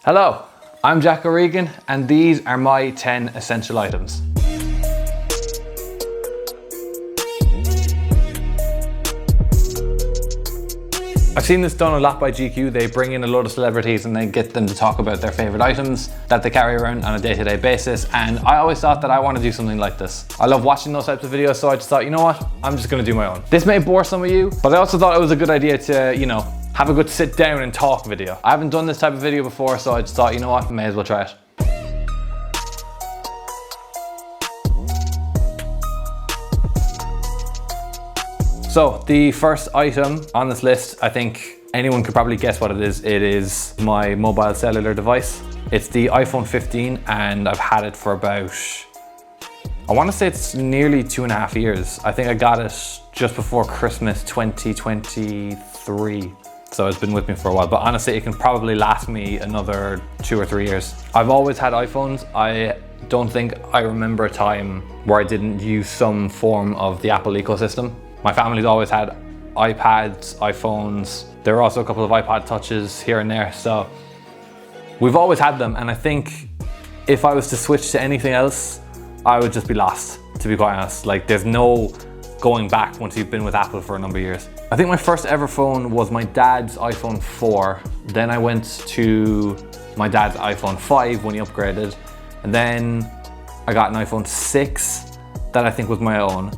Hello, I'm Jack O'Regan and these are my 10 essential items. I've seen this done a lot by GQ. They bring in a load of celebrities and then get them to talk about their favorite items that they carry around on a day-to-day basis. And I always thought that I want to do something like this. I love watching those types of videos, so I just thought, you know what? I'm just gonna do my own. This may bore some of you, but I also thought it was a good idea to, have a good sit down and talk video. I haven't done this type of video before, so I just thought, you know what? May as well try it. So the first item on this list, I think anyone could probably guess what it is. It is my mobile cellular device. It's the iPhone 15 and I've had it for about, I want to say it's nearly 2.5 years. I think I got it just before Christmas 2023. So it's been with me for a while, but honestly, it can probably last me another 2 or 3 years. I've always had iPhones. I don't think I remember a time where I didn't use some form of the Apple ecosystem. My family's always had iPads, iPhones. There are also a couple of iPod touches here and there. So we've always had them. And I think if I was to switch to anything else, I would just be lost, to be quite honest. Like there's no going back once you've been with Apple for a number of years. I think my first ever phone was my dad's iPhone 4. Then I went to my dad's iPhone 5 when he upgraded. And then I got an iPhone 6 that I think was my own.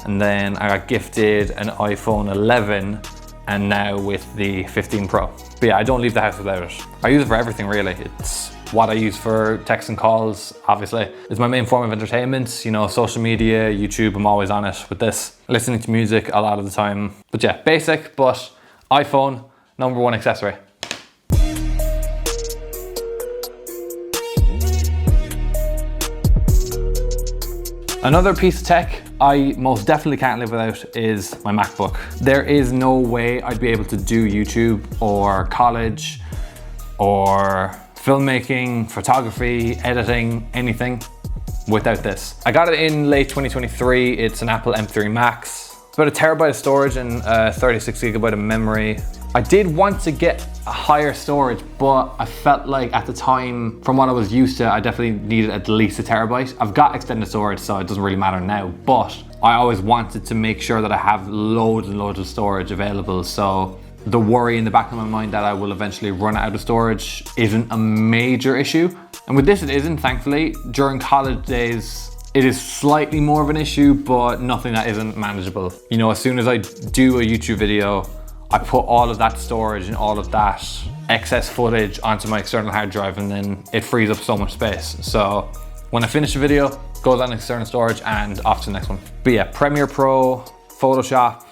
And then I got gifted an iPhone 11 and now with the 15 Pro. But yeah, I don't leave the house without it. I use it for everything really. It's what I use for texts and calls, obviously. It's my main form of entertainment, social media, YouTube, I'm always on it with this. Listening to music a lot of the time. But yeah, basic, but iPhone, #1 accessory. Another piece of tech I most definitely can't live without is my MacBook. There is no way I'd be able to do YouTube or college or filmmaking, photography, editing, anything without this. I got it in late 2023. It's an Apple M3 Max. It's about 1 terabyte of storage and 36 gigabyte of memory. I did want to get a higher storage, but I felt like at the time, from what I was used to, I definitely needed at least 1 terabyte. I've got extended storage, so it doesn't really matter now, but I always wanted to make sure that I have loads and loads of storage available. So the worry in the back of my mind that I will eventually run out of storage isn't a major issue. And with this, it isn't, thankfully. During college days, it is slightly more of an issue, but nothing that isn't manageable. As soon as I do a YouTube video, I put all of that storage and all of that excess footage onto my external hard drive, and then it frees up so much space. So when I finish a video, it goes on external storage and off to the next one. But yeah, Premiere Pro, Photoshop,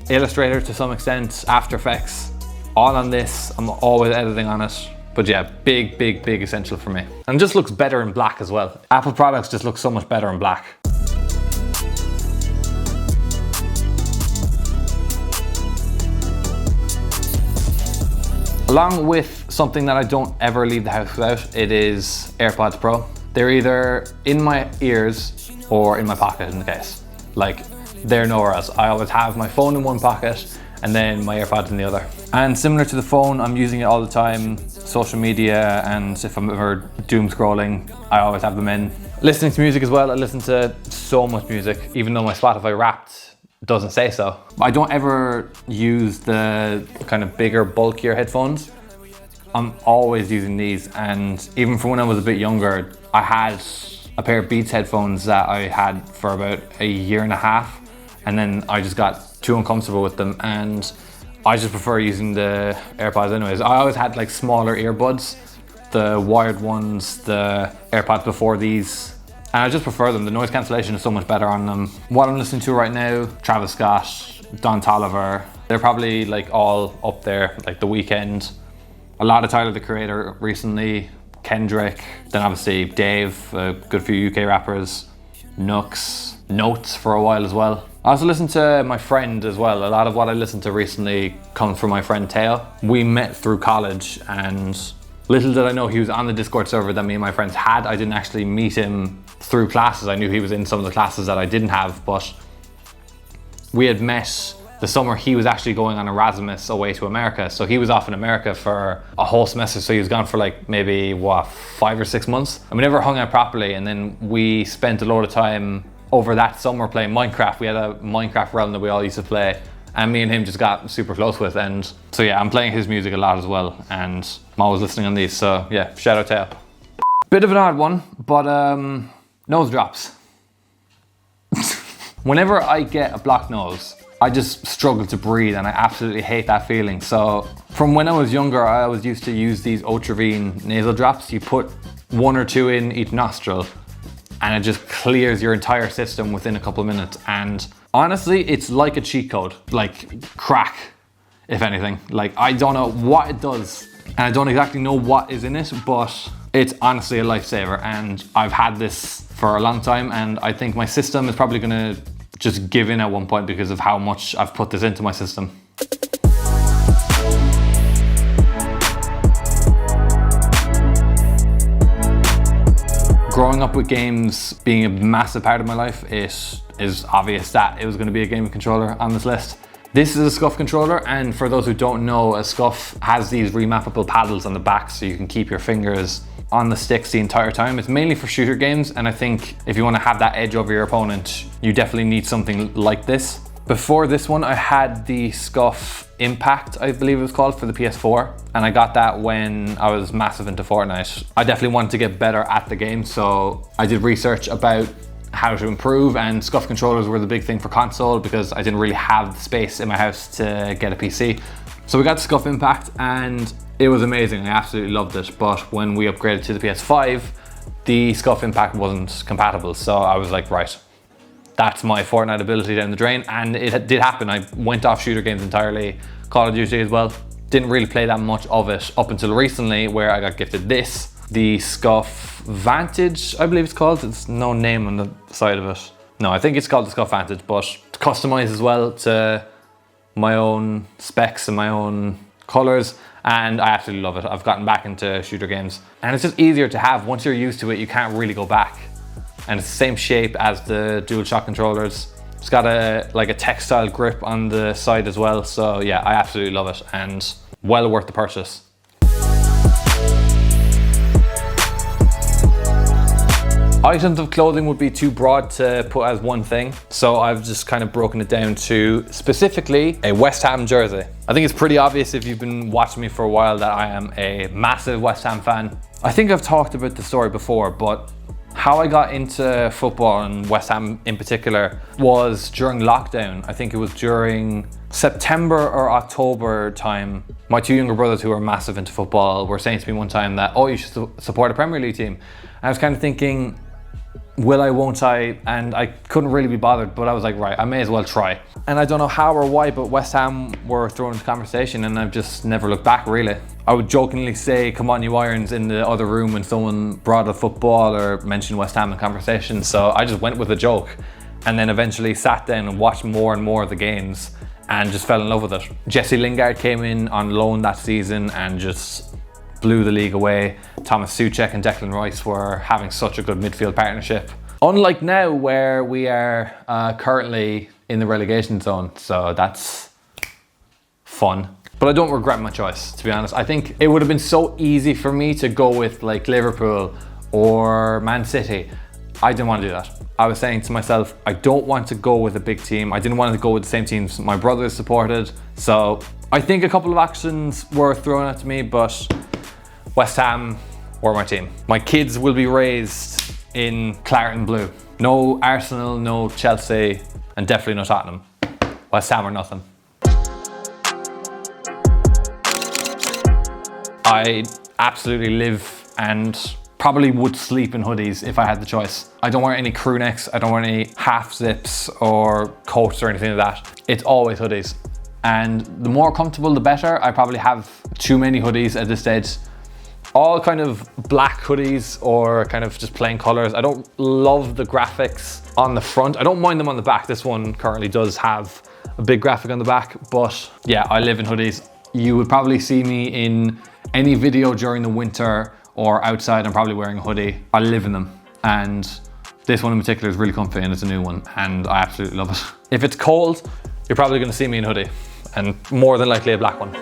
Illustrator to some extent, After Effects, all on this. I'm always editing on it. But yeah, big essential for me. And it just looks better in black as well. Apple products just look so much better in black. Along with something that I don't ever leave the house without, it is AirPods Pro. They're either in my ears or in my pocket in the case. Like, they're nowhere else. I always have my phone in one pocket and then my AirPods in the other. And similar to the phone, I'm using it all the time, social media, and if I'm ever doom scrolling, I always have them in. Listening to music as well, I listen to so much music, even though my Spotify Wrapped doesn't say so. I don't ever use the kind of bigger, bulkier headphones. I'm always using these, and even from when I was a bit younger, I had a pair of Beats headphones that I had for about 1.5 years, and then I just got too uncomfortable with them, and I just prefer using the AirPods anyways. I always had like smaller earbuds, the wired ones, the AirPods before these, and I just prefer them. The noise cancellation is so much better on them. What I'm listening to right now, Travis Scott, Don Toliver, they're probably like all up there, like The Weeknd. A lot of Tyler, the Creator recently, Kendrick, then obviously Dave, a good few UK rappers, Nux, Notes for a while as well. I also listen to my friend as well. A lot of what I listened to recently comes from my friend Teo. We met through college, and little did I know he was on the Discord server that me and my friends had. I didn't actually meet him through classes. I knew he was in some of the classes that I didn't have, but we had met the summer he was actually going on Erasmus away to America. So he was off in America for a whole semester. So he was gone for like maybe 5 or 6 months. And we never hung out properly. And then we spent a lot of time over that summer playing Minecraft. We had a Minecraft realm that we all used to play. And me and him just got super close with. And so yeah, I'm playing his music a lot as well. And I'm always listening on these. So yeah, shout out to Al. Bit of an odd one, but nose drops. Whenever I get a blocked nose, I just struggle to breathe and I absolutely hate that feeling. So from when I was younger, I was used to use these Otravine nasal drops. You put 1 or 2 in each nostril and it just clears your entire system within a couple of minutes. And honestly, it's like a cheat code, like crack, if anything. Like, I don't know what it does and I don't exactly know what is in it, but it's honestly a lifesaver. And I've had this for a long time and I think my system is probably gonna just give in at one point because of how much I've put this into my system. Growing up with games being a massive part of my life, it is obvious that it was going to be a gaming controller on this list. This is a SCUF controller, and for those who don't know, a SCUF has these remappable paddles on the back so you can keep your fingers on the sticks the entire time. It's mainly for shooter games, and I think if you want to have that edge over your opponent, you definitely need something like this. Before this one, I had the SCUF Impact, I believe it was called, for the PS4, and I got that when I was massive into Fortnite. I definitely wanted to get better at the game, so I did research about how to improve, and SCUF controllers were the big thing for console because I didn't really have the space in my house to get a PC. So we got the SCUF Impact and it was amazing. I absolutely loved it. But when we upgraded to the PS5, the SCUF Impact wasn't compatible. So I was like, right, that's my Fortnite ability down the drain. And it did happen. I went off shooter games entirely, Call of Duty as well. Didn't really play that much of it up until recently, where I got gifted this, the SCUF Vantage, I believe it's called. There's no name on the side of it. No, I think it's called the SCUF Vantage, but customized as well to my own specs and my own colors, and I absolutely love it. I've gotten back into shooter games and it's just easier to have. Once you're used to it, you can't really go back. And it's the same shape as the DualShock controllers. It's got a textile grip on the side as well. So yeah, I absolutely love it and well worth the purchase. Items of clothing would be too broad to put as one thing, so I've just kind of broken it down to specifically a West Ham jersey. I think it's pretty obvious if you've been watching me for a while that I am a massive West Ham fan. I think I've talked about the story before, but how I got into football and West Ham in particular was during lockdown. I think it was during September or October time. My 2 younger brothers who are massive into football were saying to me one time that, oh, you should support a Premier League team. And I was kind of thinking, will I, won't I? And I couldn't really be bothered, but I was like, right, I may as well try. And I don't know how or why, but West Ham were thrown into conversation and I've just never looked back, really. I would jokingly say, come on you Irons, in the other room when someone brought up football or mentioned West Ham in conversation. So I just went with a joke and then eventually sat down and watched more and more of the games and just fell in love with it. Jesse Lingard came in on loan that season and just blew the league away. Thomas Souček and Declan Rice were having such a good midfield partnership. Unlike now, where we are currently in the relegation zone, so that's fun. But I don't regret my choice, to be honest. I think it would have been so easy for me to go with like Liverpool or Man City. I didn't want to do that. I was saying to myself, I don't want to go with a big team. I didn't want to go with the same teams my brothers supported. So I think a couple of actions were thrown at me, but West Ham were my team. My kids will be raised in claret and blue. No Arsenal, no Chelsea, and definitely no Tottenham. West Ham or nothing. I absolutely live and probably would sleep in hoodies if I had the choice. I don't wear any crew necks, I don't wear any half zips or coats or anything like that. It's always hoodies. And the more comfortable, the better. I probably have too many hoodies at this stage. All kind of black hoodies or kind of just plain colors. I don't love the graphics on the front. I don't mind them on the back. This one currently does have a big graphic on the back, but yeah, I live in hoodies. You would probably see me in any video during the winter or outside. I'm probably wearing a hoodie. I live in them. And this one in particular is really comfy and it's a new one and I absolutely love it. If it's cold, you're probably gonna see me in a hoodie, and more than likely a black one.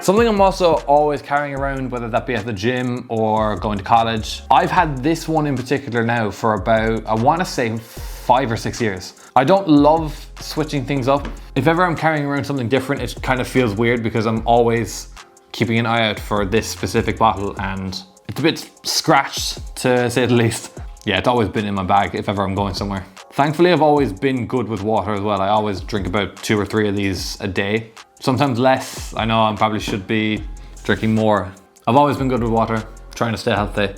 Something I'm also always carrying around, whether that be at the gym or going to college. I've had this one in particular now for about, I wanna say 5 or 6 years. I don't love switching things up. If ever I'm carrying around something different, it kind of feels weird because I'm always keeping an eye out for this specific bottle, and it's a bit scratched to say the least. Yeah, it's always been in my bag if ever I'm going somewhere. Thankfully, I've always been good with water as well. I always drink about 2 or 3 of these a day. Sometimes less. I know I probably should be drinking more. I've always been good with water, trying to stay healthy.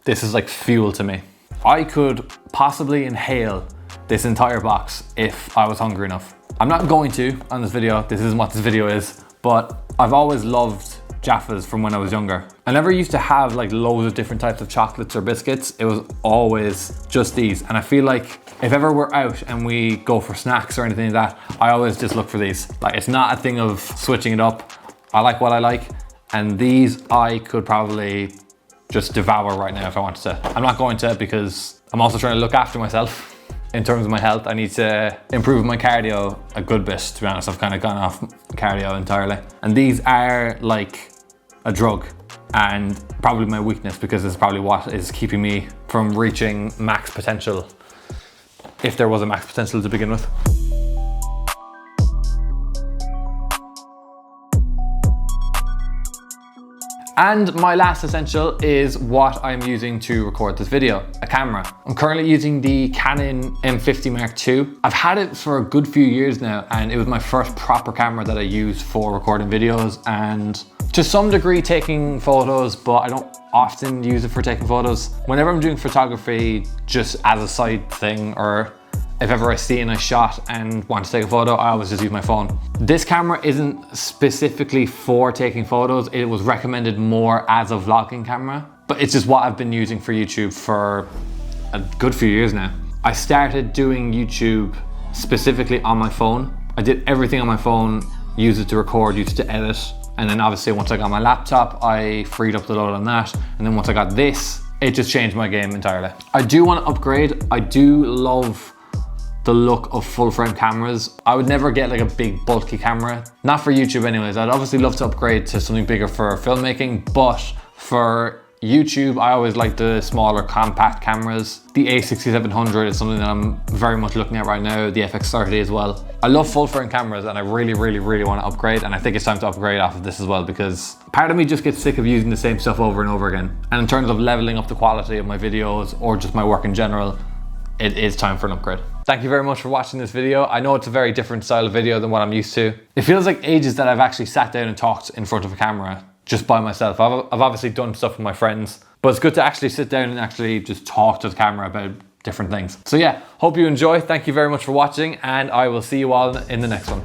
This is like fuel to me. I could possibly inhale this entire box if I was hungry enough. I'm not going to on this video. This isn't what this video is, but I've always loved Jaffas from when I was younger. I never used to have like loads of different types of chocolates or biscuits. It was always just these. And I feel like if ever we're out and we go for snacks or anything like that, I always just look for these. Like, it's not a thing of switching it up. I like what I like. And these I could probably just devour right now if I wanted to. I'm not going to, because I'm also trying to look after myself. In terms of my health, I need to improve my cardio a good bit, to be honest. I've kind of gone off cardio entirely. And these are like a drug, and probably my weakness, because it's probably what is keeping me from reaching max potential, if there was a max potential to begin with. And my last essential is what I'm using to record this video, a camera. I'm currently using the Canon M3 Mark II. I've had it for a good few years now, and it was my first proper camera that I used for recording videos and to some degree taking photos, but I don't often use it for taking photos. Whenever I'm doing photography just as a side thing, or if ever I see a nice shot and want to take a photo, I always just use my phone. This camera isn't specifically for taking photos. It was recommended more as a vlogging camera, but it's just what I've been using for YouTube for a good few years now. I started doing YouTube specifically on my phone. I did everything on my phone, use it to record, use it to edit. And then obviously once I got my laptop, I freed up the load on that. And then once I got this, it just changed my game entirely. I do want to upgrade. I do love the look of full frame cameras. I would never get like a big bulky camera, not for YouTube anyways. I'd obviously love to upgrade to something bigger for filmmaking, but for YouTube, I always like the smaller compact cameras. The A6700 is something that I'm very much looking at right now, the FX30 as well. I love full frame cameras, and I really want to upgrade, and I think it's time to upgrade off of this as well, because part of me just gets sick of using the same stuff over and over again. And in terms of leveling up the quality of my videos or just my work in general, it is time for an upgrade. Thank you very much for watching this video. I know it's a very different style of video than what I'm used to. It feels like ages that I've actually sat down and talked in front of a camera just by myself. I've obviously done stuff with my friends, but it's good to actually sit down and actually just talk to the camera about different things. So yeah, hope you enjoy. Thank you very much for watching, and I will see you all in the next one.